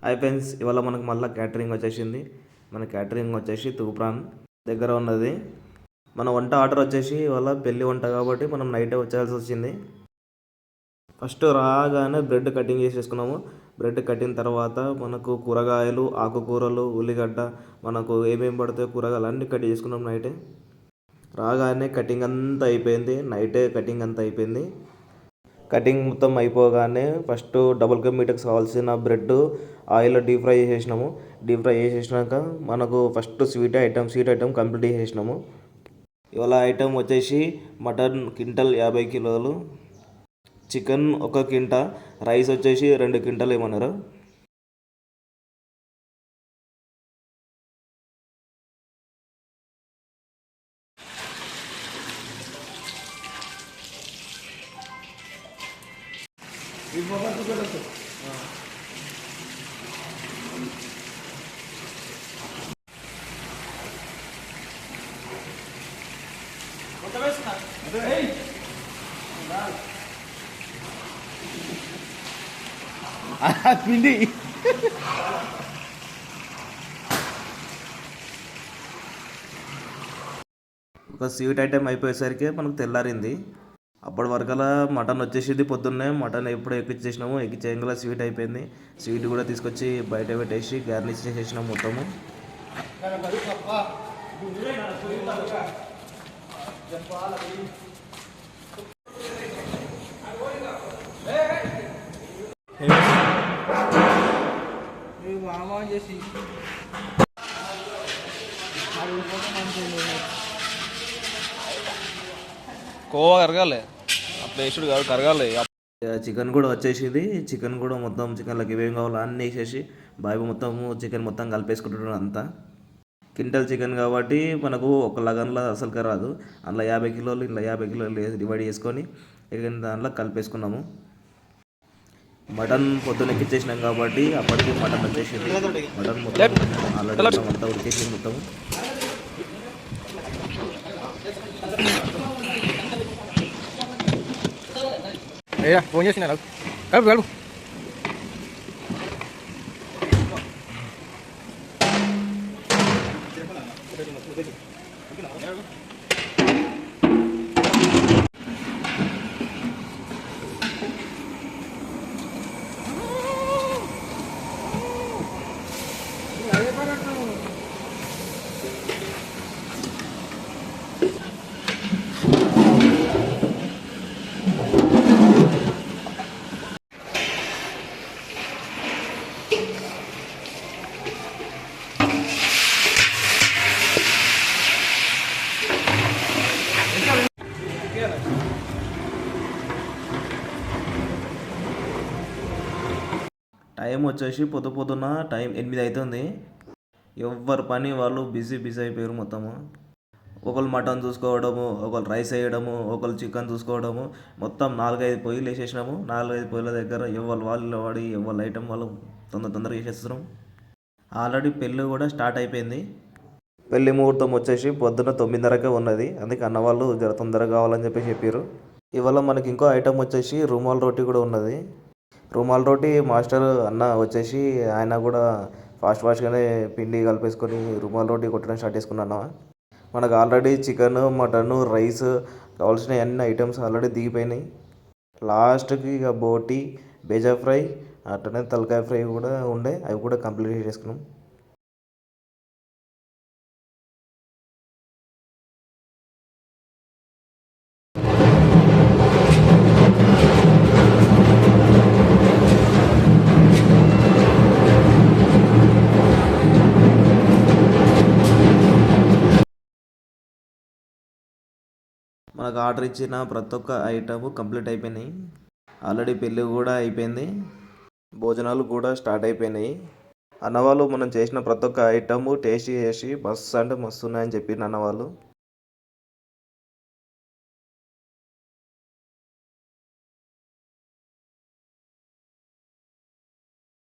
Hi friends, ఇవాళ మనకు మళ్ళీ క్యాటరింగ్ వచ్చేసింది. మన క్యాటరింగ్ వచ్చేసి తూప్రాన్ దగ్గర ఉన్నది. మన వంట ఆర్డర్ వచ్చేసి ఇవాళ పెళ్లి వంట కాబట్టి మనం నైటే వచ్చేయాల్సి వచ్చింది. ఫస్ట్ రాగానే బ్రెడ్ కటింగ్ చేసేసుకున్నాము. బ్రెడ్ కట్టిన తర్వాత మనకు కూరగాయలు, ఆకుకూరలు, ఉల్లిగడ్డ, మనకు ఏమేమి పడతాయో కూరగాయలు అన్నీ కట్ చేసుకున్నాం నైటే. రాగానే కటింగ్ అంతా అయిపోయింది. నైటే కటింగ్ అంతా అయిపోయింది. కటింగ్ మొత్తం అయిపోగానే ఫస్ట్ డబుల్ కా మీటర్కి కావాల్సిన బ్రెడ్ ఆయిల్లో డీప్ ఫ్రై చేసేసినాము. డీప్ ఫ్రై చేసేసినాక మనకు ఫస్ట్ స్వీట్ ఐటమ్ కంప్లీట్ చేసేసినాము. ఇవాళ ఐటమ్ వచ్చేసి మటన్ క్వింటల్ 50 కిలోలు, చికెన్ 1 కింటా, రైస్ వచ్చేసి 2 క్వింటాలు ఏమన్నారు. పిండి ఒక స్వీట్ ఐటెం అయిపోయేసరికి మనకు తెల్లారింది. అప్పటి వరకలా మటన్ వచ్చేసింది. పొద్దున్నే మటన్ ఎప్పుడో ఎక్కించేసినాము. ఎక్కించేయంగా స్వీట్ అయిపోయింది. స్వీట్ కూడా తీసుకొచ్చి బయట పెట్టేసి గార్నిష్ చేసేసినాము మొత్తము. కోవా కరగాలి, అట్లా వేసుడు కాదు, కరగాలి. చికెన్ కూడా వచ్చేసింది. చికెన్ కూడా మొత్తం చికెన్లోకి ఏమేమి కావాలో అన్నీ వేసేసి బాబు మొత్తము చికెన్ మొత్తం కలిపేసుకుంటున్నాడు అంతా. క్వింటల్ చికెన్ కాబట్టి మనకు ఒక లగన్లో అసలుగా రాదు. అందులో 50 కిలోలు, ఇంట్లో 50 కిలోలు డివైడ్ చేసుకొని దాంట్లో కలిపేసుకున్నాము. మటన్ పొద్దున్న ఎక్కిచ్చేసినాం కాబట్టి అప్పటికి మటన్ వచ్చేసింది. మటన్ మొత్తం ఆల్రెడీ అంతా ఉడికేసింది మొత్తం. ఫోన్ చేసిన కలుపు కలుపు. టైం వచ్చేసి పొద్దున టైం 8 అవుతుంది. ఎవరి పని వాళ్ళు బిజీ అయిపోయారు మొత్తము. ఒకళ్ళు మటన్ చూసుకోవడము, ఒకళ్ళు రైస్ వేయడము, ఒకళ్ళు చికెన్ చూసుకోవడము, మొత్తం 4-5 పొయ్యిలు వేసేసినాము. 4-5 పొయ్యిల దగ్గర ఎవరు వాళ్ళు వాడి ఎవరి ఐటమ్ వాళ్ళు తొందరగా వేసేస్తున్నాం. ఆల్రెడీ పెళ్ళి కూడా స్టార్ట్ అయిపోయింది. పెళ్లి ముహూర్తం వచ్చేసి పొద్దున 9:30కే ఉన్నది. అందుకే అన్నవాళ్ళు జర తొందరగా కావాలని చెప్పారు. ఇవాళ మనకి ఇంకో ఐటమ్ వచ్చేసి రుమాల్ రోటీ కూడా ఉన్నది. రుమాల్ రోటీ మాస్టర్ అన్న వచ్చేసి ఆయన కూడా ఫాస్ట్గానే పిండి కలిపేసుకొని రుమాల్ రోటీ కొట్టడం స్టార్ట్ చేసుకున్నాను. మనకు ఆల్రెడీ చికెన్, మటన్, రైస్ కావాల్సిన అన్ని ఐటమ్స్ ఆల్రెడీ దిగిపోయినాయి. లాస్ట్కి ఇక బోటి, బేజా ఫ్రై, అట్లనే తలకాయ ఫ్రై కూడా ఉండే, అవి కూడా కంప్లీట్ చేసుకున్నాం. మనకు ఆర్డర్ ఇచ్చిన ప్రతి ఒక్క ఐటమ్ కంప్లీట్ అయిపోయినాయి. ఆల్రెడీ పెళ్ళి కూడా అయిపోయింది. భోజనాలు కూడా స్టార్ట్ అయిపోయినాయి. అన్నవాళ్ళు మనం చేసిన ప్రతి ఒక్క ఐటమ్ టేస్ట్ చేసి మస్తు అంటే మస్తు ఉన్నాయని చెప్పి అన్నవాళ్ళు.